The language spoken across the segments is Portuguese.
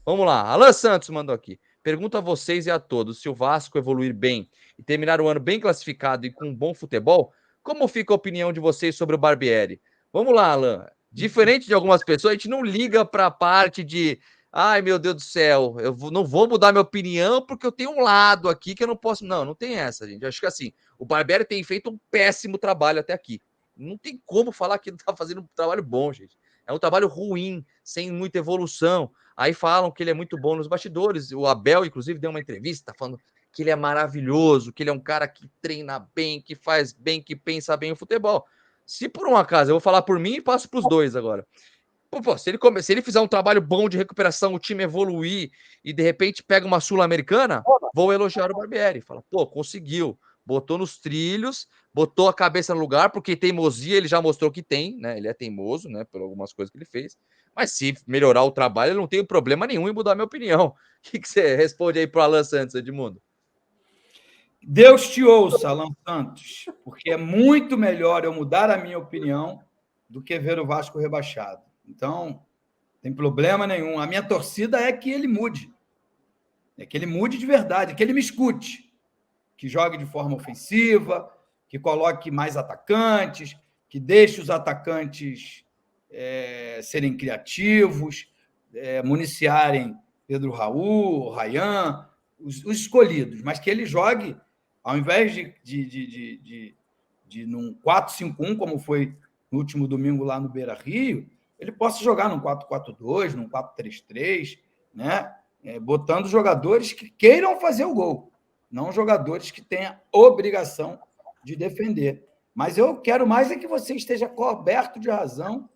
Vamos lá. Alan Santos mandou aqui. Pergunto a vocês e a todos: se o Vasco evoluir bem e terminar o ano bem classificado e com um bom futebol, como fica a opinião de vocês sobre o Barbieri? Vamos lá, Alan. Diferente de algumas pessoas, a gente não liga para a parte de ai, meu Deus do céu, não vou mudar minha opinião porque eu tenho um lado aqui que eu não posso. Não, não tem essa, gente. Acho que assim, o Barbieri tem feito um péssimo trabalho até aqui. Não tem como falar que ele está fazendo um trabalho bom, gente. É um trabalho ruim, sem muita evolução. Aí falam que ele é muito bom nos bastidores. O Abel, inclusive, deu uma entrevista falando que ele é maravilhoso, que ele é um cara que treina bem, que faz bem, que pensa bem o futebol. Se por um acaso, eu vou falar por mim e passo para os dois agora. Pô, se ele fizer um trabalho bom de recuperação, o time evoluir e de repente pega uma Sul-Americana, vou elogiar o Barbieri. Fala, pô, conseguiu. Botou nos trilhos, botou a cabeça no lugar, porque teimosia ele já mostrou que tem, né? Ele é teimoso, né? Por algumas coisas que ele fez. Mas se melhorar o trabalho, eu não tenho problema nenhum em mudar minha opinião. O que você responde aí pro Alan Santos, Edmundo? Deus te ouça, Alan Santos, porque é muito melhor eu mudar a minha opinião do que ver o Vasco rebaixado. Então, não tem problema nenhum. A minha torcida é que ele mude. É que ele mude de verdade, que ele me escute, que jogue de forma ofensiva, que coloque mais atacantes, que deixe os atacantes serem criativos, municiarem Pedro Raul, Rayan, os escolhidos, mas que ele jogue, ao invés de num 4-5-1, como foi no último domingo lá no Beira-Rio, ele possa jogar num 4-4-2, num 4-3-3, né? Botando jogadores que queiram fazer o gol, não jogadores que tenham obrigação de defender. Mas eu quero mais é que você esteja coberto de razão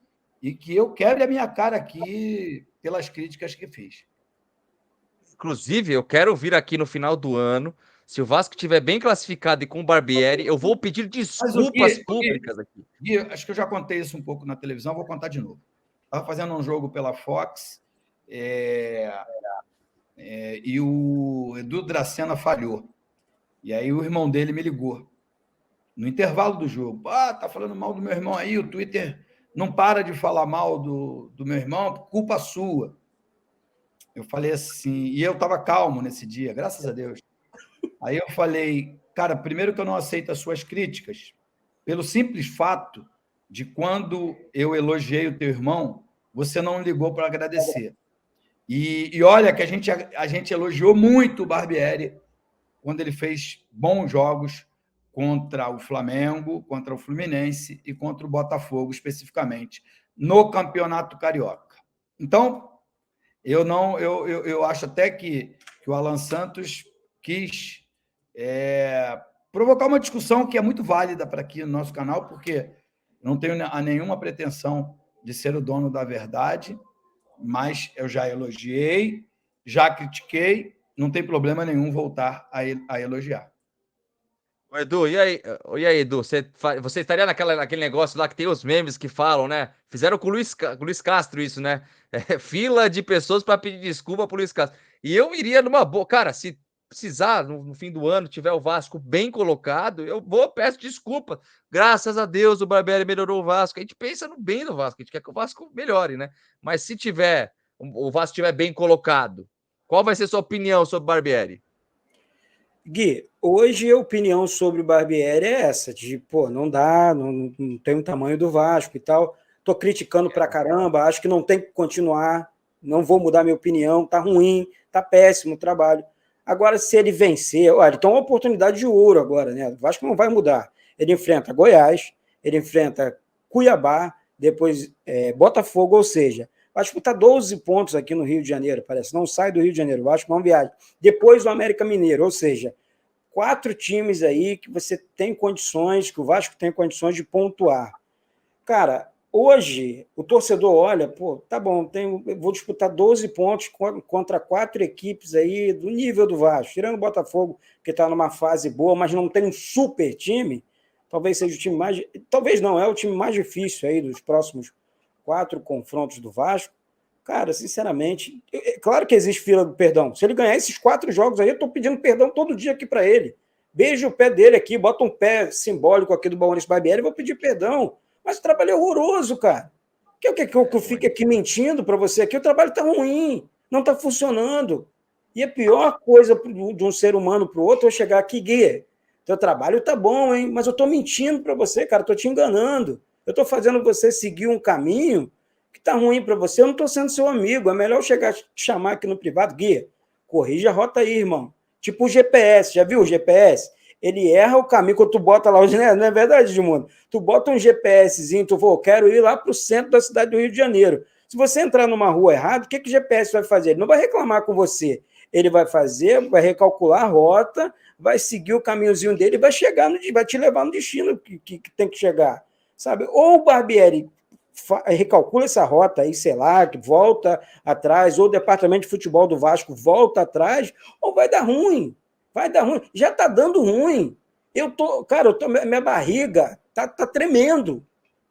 e que eu quebre a minha cara aqui pelas críticas que fiz. Inclusive, eu quero vir aqui no final do ano. Se o Vasco estiver bem classificado e com o Barbieri, eu vou pedir Mas o desculpas públicas aqui. Gui, acho que eu já contei isso um pouco na televisão, vou contar de novo. Estava fazendo um jogo pela Fox e o Edu Dracena falhou. E aí o irmão dele me ligou no intervalo do jogo. Tá falando mal do meu irmão aí, o Twitter não para de falar mal do meu irmão, culpa sua. Eu falei assim, e eu estava calmo nesse dia, graças a Deus. Aí eu falei, cara, primeiro que eu não aceito as suas críticas, pelo simples fato de quando eu elogiei o teu irmão, você não ligou para agradecer. E olha que a gente elogiou muito o Barbieri quando ele fez bons jogos contra o Flamengo, contra o Fluminense e contra o Botafogo, especificamente, no Campeonato Carioca. Então, eu acho até que o Alan Santos quis provocar uma discussão que é muito válida para aqui no nosso canal, porque não tenho nenhuma pretensão de ser o dono da verdade, mas eu já elogiei, já critiquei, não tem problema nenhum voltar a elogiar. Edu, e aí, Edu, você estaria naquele negócio lá que tem os memes que falam, né? Fizeram com o Luiz Castro isso, né? Fila de pessoas para pedir desculpa pro Luiz Castro. E eu iria numa boa. Cara, se precisar, no fim do ano, tiver o Vasco bem colocado, eu vou, peço desculpa. Graças a Deus o Barbieri melhorou o Vasco. A gente pensa no bem do Vasco, a gente quer que o Vasco melhore, né? Mas se o Vasco estiver bem colocado, qual vai ser sua opinião sobre o Barbieri? Gui, hoje a opinião sobre o Barbieri é essa, de, pô, não dá, não tem o tamanho do Vasco e tal, tô criticando pra caramba, acho que não tem que continuar, não vou mudar minha opinião, tá ruim, tá péssimo o trabalho. Agora, se ele vencer, olha, ele tem uma oportunidade de ouro agora, né? O Vasco não vai mudar. Ele enfrenta Goiás, ele enfrenta Cuiabá, depois Botafogo, ou seja, vai disputar 12 pontos aqui no Rio de Janeiro, parece. Não sai do Rio de Janeiro, o Vasco não viaja. Depois do América Mineiro, ou seja, 4 times aí que você tem condições, que o Vasco tem condições de pontuar. Cara, hoje o torcedor olha, pô, tá bom, vou disputar 12 pontos contra 4 equipes aí do nível do Vasco, tirando o Botafogo, que está numa fase boa, mas não tem um super time, talvez seja o time mais... Talvez não, é o time mais difícil aí dos próximos 4 confrontos do Vasco. Cara, sinceramente, claro que existe fila do perdão. Se ele ganhar esses 4 jogos aí, eu estou pedindo perdão todo dia aqui para ele. Beijo o pé dele aqui, bota um pé simbólico aqui do Maurício Barbieri e vou pedir perdão. Mas o trabalho é horroroso, cara. Que eu fico aqui mentindo para você aqui? O trabalho está ruim. Não está funcionando. E a pior coisa de um ser humano para o outro é chegar aqui, Gui, teu trabalho tá bom, hein? Mas eu estou mentindo para você, cara, estou te enganando. Eu estou fazendo você seguir um caminho que está ruim para você, eu não estou sendo seu amigo. É melhor eu chegar te chamar aqui no privado, Gui, corrija a rota aí, irmão. Tipo o GPS, já viu o GPS? Ele erra o caminho, quando tu bota lá, não é verdade, Edmundo? Tu bota um GPSzinho, tu falou, quero ir lá para o centro da cidade do Rio de Janeiro. Se você entrar numa rua errada, o que o GPS vai fazer? Ele não vai reclamar com você. Ele vai fazer, vai recalcular a rota, vai seguir o caminhozinho dele e vai chegar, vai te levar no destino que tem que chegar, sabe? Ou o Barbieri recalcula essa rota aí, sei lá, que volta atrás, ou o departamento de futebol do Vasco volta atrás, ou vai dar ruim. Vai dar ruim. Já está dando ruim. Minha barriga tá tremendo.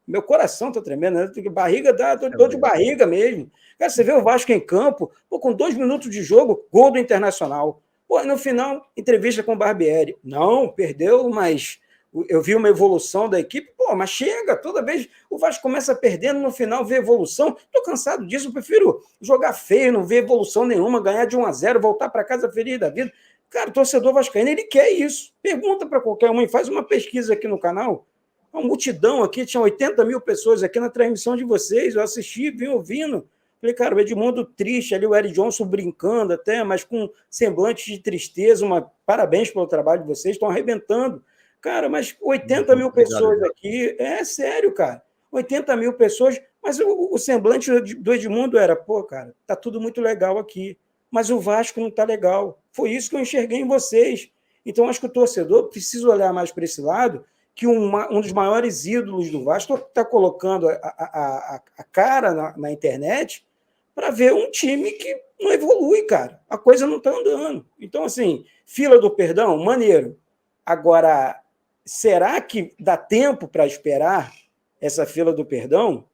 Meu coração tá tremendo, né? Barriga dá dor de barriga mesmo. Cara, você vê o Vasco em campo, pô, com 2 minutos de jogo, gol do Internacional. Pô, no final, entrevista com o Barbieri. Não, perdeu, mas eu vi uma evolução da equipe. Pô, mas chega, toda vez o Vasco começa perdendo, no final vê evolução. Tô cansado disso, eu prefiro jogar feio, não ver evolução nenhuma, ganhar de 1-0, voltar para casa feliz da vida. Cara, o torcedor vascaíno, ele quer isso. Pergunta para qualquer um, faz uma pesquisa aqui no canal. Uma multidão aqui, tinha 80 mil pessoas aqui na transmissão de vocês, eu assisti, vim ouvindo. Falei, cara, o Edmundo triste, ali o Eric Johnson brincando até, mas com semblante de tristeza, parabéns pelo trabalho de vocês, estão arrebentando. Cara, mas 80 mil pessoas aqui, é sério, cara, 80 mil pessoas, mas o semblante do Edmundo era, pô, cara, tá tudo muito legal aqui, mas o Vasco não tá legal. Foi isso que eu enxerguei em vocês. Então, acho que o torcedor precisa olhar mais para esse lado, que um dos maiores ídolos do Vasco está colocando a cara na internet para ver um time que não evolui, cara. A coisa não está andando. Então, assim, fila do perdão, maneiro. Agora, será que dá tempo para esperar essa fila do perdão?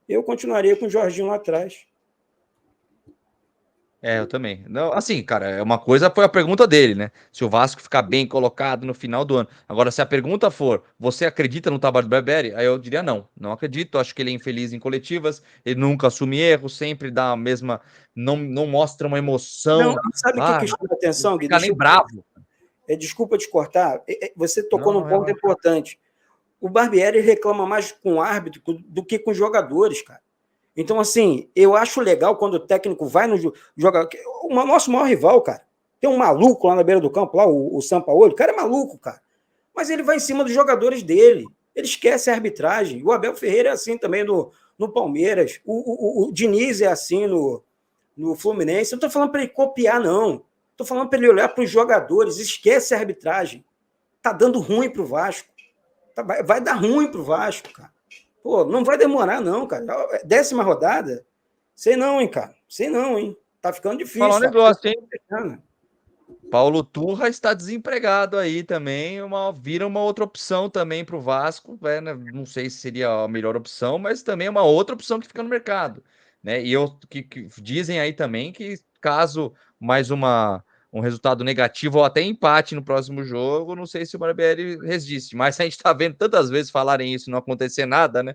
Eu continuaria com o Jorginho lá atrás. Eu também. Não, assim, cara, uma coisa foi a pergunta dele, né? Se o Vasco ficar bem colocado no final do ano. Agora, se a pergunta for, você acredita no trabalho do Barbieri? Aí eu diria não. Não acredito. Acho que ele é infeliz em coletivas, ele nunca assume erros, sempre dá a mesma. Não mostra uma emoção. Não, sabe o que chama a atenção, Gui? Fica nem bravo. Desculpa te cortar. Você tocou num ponto importante. O Barbieri reclama mais com o árbitro do que com os jogadores, cara. Então, assim, eu acho legal quando o técnico vai no jogador. O nosso maior rival, cara. Tem um maluco lá na beira do campo, lá, o Sampaoli. O cara é maluco, cara. Mas ele vai em cima dos jogadores dele. Ele esquece a arbitragem. O Abel Ferreira é assim também no Palmeiras. O Diniz é assim no Fluminense. Eu não estou falando para ele copiar, não. Estou falando para ele olhar para os jogadores. Esquece a arbitragem. Tá dando ruim para o Vasco. Vai dar ruim para o Vasco, cara. Pô, não vai demorar, não, cara. 10ª rodada? Sei não, hein, cara. Sei não, hein. Tá ficando difícil. Falar um negócio, hein? Paulo Turra está desempregado aí também. Vira uma outra opção também para o Vasco. Né? Não sei se seria a melhor opção, mas também é uma outra opção que fica no mercado. Né? E que dizem aí também que caso mais um resultado negativo ou até empate no próximo jogo, não sei se o Barbieri resiste. Mas a gente está vendo tantas vezes falarem isso e não acontecer nada, né?